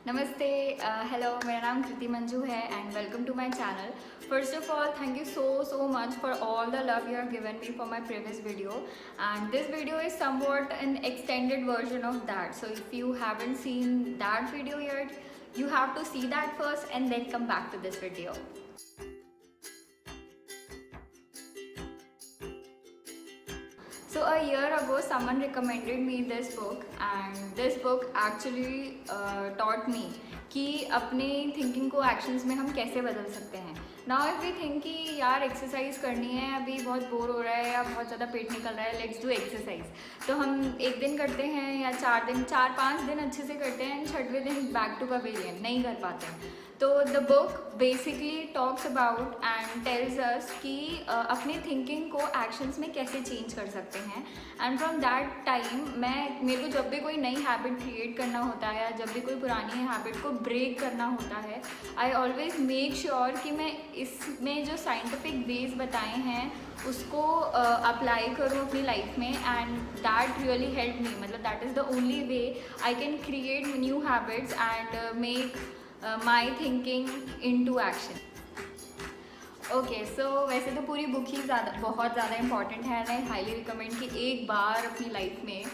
नमस्ते, हेलो, मेरा नाम कृति मंजू है and welcome to my channel. First of all, thank you so much for all the love you have given me for my previous video, and this video is somewhat an extended version of that. So if you haven't seen that video yet, you have to see that first and then come back to this video. So a year ago, someone recommended me this book, and this book actually taught me कि अपने thinking को actions में हम कैसे बदल सकते हैं. Now if we think कि यार एक्सरसाइज करनी है, अभी बहुत बोर हो रहा है या बहुत ज़्यादा पेट निकल रहा है, लेट्स डू एक्सरसाइज. तो हम एक दिन करते हैं या 4 दिन अच्छे से करते हैं, एंड छठवें दिन बैक टू पवेलियन नहीं कर पाते हैं. तो the book basically talks about and tells us कि अपनी थिंकिंग को एक्शंस में कैसे चेंज कर सकते हैं. एंड फ्रॉम दैट टाइम मेरे को जब भी कोई नई हैबिट क्रिएट करना होता है या जब भी कोई पुरानी हैबिट को ब्रेक करना होता है, आई ऑलवेज मेक श्योर कि मैं इसमें जो साइंटिफिक वेज बताए हैं उसको अप्लाई करूँ अपनी लाइफ में, and that really help me. मतलब that is the only way I can create new habits and make my thinking in to action. Okay, so वैसे तो पूरी बुक ही बहुत ज़्यादा इंपॉर्टेंट है. मैं हाईली रिकमेंड कि एक बार अपनी लाइफ में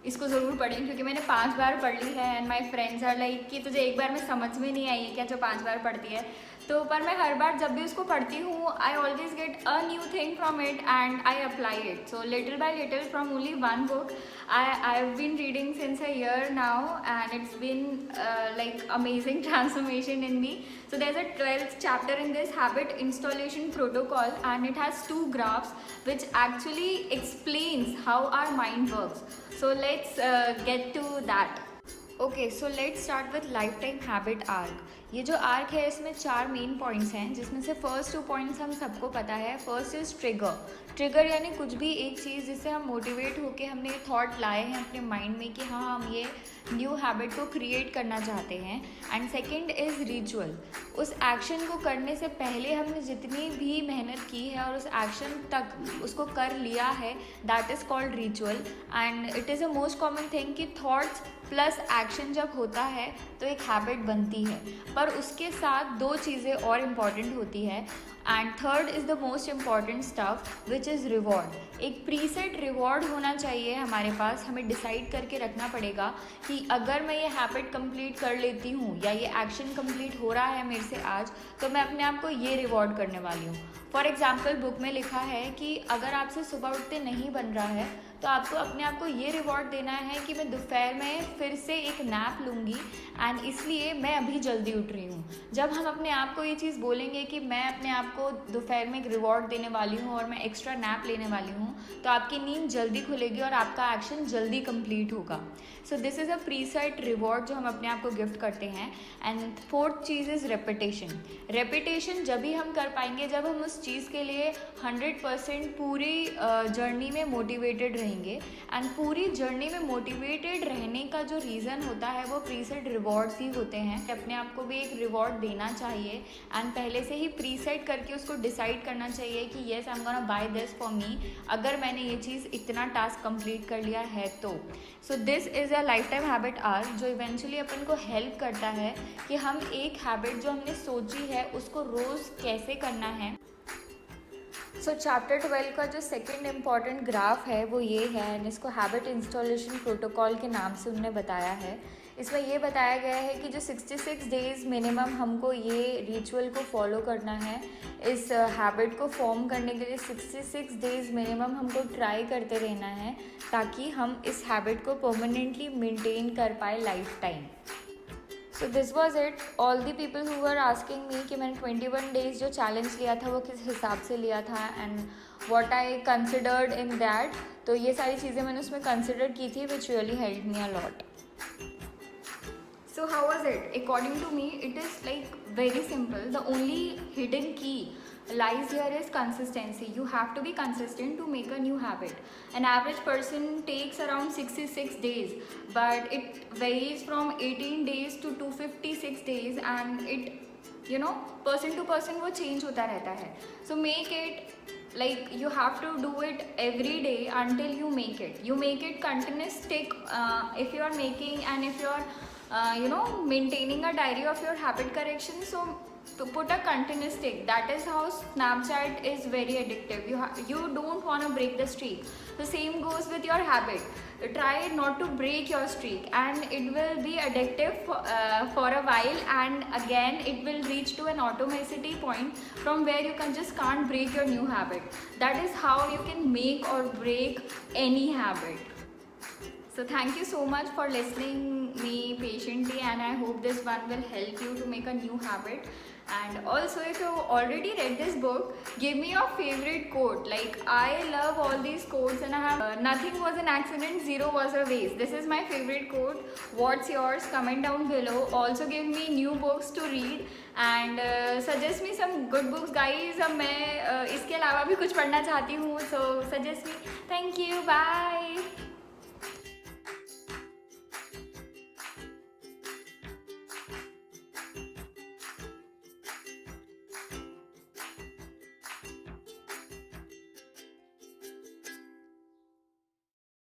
इसको ज़रूर पढ़ें, क्योंकि मैंने 5 बार पढ़ ली है. And my friends are like कि तुझे एक बार में समझ में नहीं आई है क्या जो 5 बार पढ़ती है. तो पर मैं हर बार जब भी उसको पढ़ती हूँ, I always get a new thing from it and I apply it. So little bye little from only one book I have been reading since a year now, and it's been like amazing transformation in me. So there's a 12th chapter in this habit installation protocol, and it has 2 graphs which actually explains how our mind works. So let's get to that. Okay, so let's start with life time habit arc. ये जो arc है इसमें 4 main points हैं, जिसमें से first 2 points हम सबको पता है. First is trigger. ट्रिगर यानी कुछ भी एक चीज़ जिससे हम मोटिवेट होकर हमने ये थॉट लाए हैं अपने माइंड में कि हाँ हम ये न्यू हैबिट को क्रिएट करना चाहते हैं. And second is ritual. उस एक्शन को करने से पहले हमने जितनी भी मेहनत की है और उस एक्शन तक उसको कर लिया है, that is called ritual. And it is a most common thing कि थॉट्स प्लस एक्शन जब होता है तो एक हैबिट बनती है, पर उसके साथ 2 चीज़ें और इम्पॉर्टेंट होती है. And third is the most important stuff which is reward. एक प्रीसेट रिवॉर्ड होना चाहिए हमारे पास. हमें डिसाइड करके रखना पड़ेगा कि अगर मैं ये हैबिट कंप्लीट कर लेती हूँ या ये एक्शन कंप्लीट हो रहा है मेरे से आज, तो मैं अपने आप को ये रिवॉर्ड करने वाली हूँ. फॉर एग्जाम्पल बुक में लिखा है कि अगर आपसे सुबह उठते नहीं बन रहा है तो आपको अपने आप को ये रिवॉर्ड देना है कि मैं दोपहर में फिर से एक नैप लूँगी, एंड इसलिए मैं अभी जल्दी उठ रही हूँ. जब हम अपने आप को ये चीज़ बोलेंगे कि मैं अपने आप को दोपहर में एक रिवॉर्ड देने वाली हूँ और मैं एक्स्ट्रा नैप लेने वाली हूँ, तो आपकी नींद जल्दी खुलेगी और आपका एक्शन जल्दी कंप्लीट होगा. So this is a preset reward जो हम अपने आप को गिफ्ट करते हैं. And fourth cheese is repetition. Repetition जब भी हम कर पाएंगे जब हम उस चीज़ के लिए 100% पूरी जर्नी में मोटिवेटेड रहेंगे. एंड पूरी जर्नी में मोटिवेटेड रहने का जो रीज़न होता है वो प्रीसेट रिवॉर्ड्स ही होते हैं. अपने आप को भी एक रिवॉर्ड देना चाहिए एंड पहले से ही प्रीसेट करके उसको डिसाइड करना चाहिए कि yes I am gonna by this for me, अगर मैंने ये चीज़ इतना टास्क कंप्लीट कर लिया है तो. So this is a life time habit arc जो इवेंचुअली अपन को हेल्प करता है कि हम एक हैबिट जो हमने सोची है उसको रोज़ कैसे करना है. सो चैप्टर 12 का जो सेकंड इम्पॉर्टेंट ग्राफ है वो ये है, एंड इसको हैबिट इंस्टॉलेशन प्रोटोकॉल के नाम से उन्होंने बताया है. इसमें ये बताया गया है कि जो 66 डेज़ मिनिमम हमको ये रिचुअल को फॉलो करना है. इस हैबिट को फॉर्म करने के लिए 66 डेज़ मिनिमम हमको ट्राई करते रहना है ताकि हम इस हैबिट को परमानेंटली मेंटेन कर पाए life time. So this was it. All the people who were asking me कि मैंने 21 डेज़ जो चैलेंज लिया था वो किस हिसाब से लिया था and what I considered in that, तो ये सारी चीज़ें मैंने उसमें कंसिडर की थी which really help me a lot. So how was it? According to me, it is like very simple. The only hidden key lies here is consistency. You have to be consistent to make a new habit. An average person takes around 66 days, but it varies from 18 days to 256 days, and it person to person वो change होता रहता है. So make it like you have to do it every day until you make it. You make it continuous. If you are making and if you are maintaining a diary of your habit correction. So to put a continuous tick. That is how Snapchat is very addictive. You don't want to break the streak. The same goes with your habit. Try not to break your streak, and it will be addictive for a while, and again it will reach to an automaticity point from where you can't break your new habit. That is how you can make or break any habit. So thank you so much for listening me patiently, and I hope this one will help you to make a new habit. And also, if you already read this book, give me your favorite quote. Like, I love all these quotes, and I have nothing was an accident, zero was a waste. This is my favorite quote. What's yours? Comment down below. Also give me new books to read and suggest me some good books, guys. अब मैं इसके अलावा भी कुछ पढ़ना चाहती हूँ, so suggest me. Thank you. Bye.